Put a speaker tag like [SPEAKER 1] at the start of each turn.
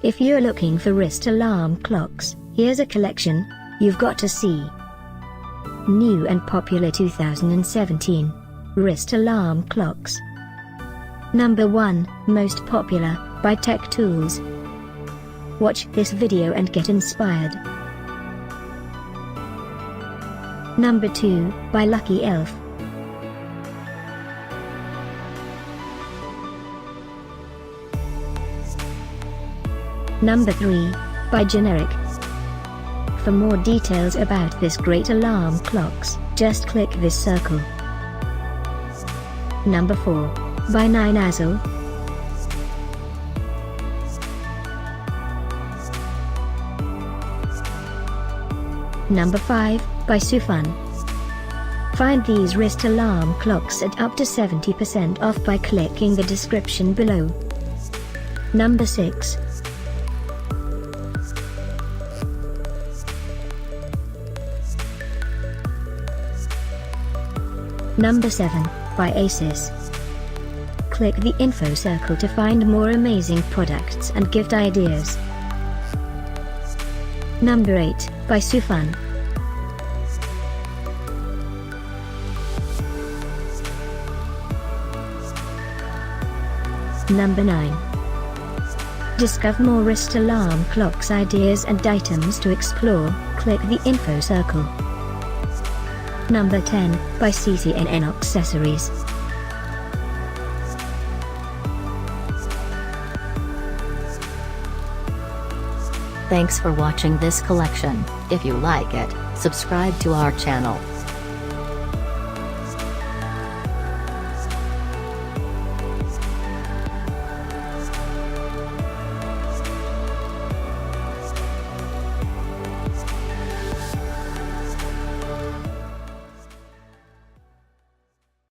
[SPEAKER 1] If you're looking for wrist alarm clocks, here's a collection you've got to see. New and popular 2017 wrist alarm clocks. Number 1, most popular, by Tech Tools. Watch this video and get inspired. Number 2, by Lucky Elf. Number 3, by Generic. For more details about this great alarm clocks, just click this circle. Number 4, by Ninasil. Number 5, by Soufun. Find these wrist alarm clocks at up to 70% off by clicking the description below. Number 6. Number 7, by Asis. Click the info circle to find more amazing products and gift ideas. Number 8, by Soufun. Number 9. Discover more wrist alarm clocks ideas and items to explore, click the info circle. Number 10, by CCNN Accessories.
[SPEAKER 2] Thanks for watching this collection. If you like it, subscribe to our channel.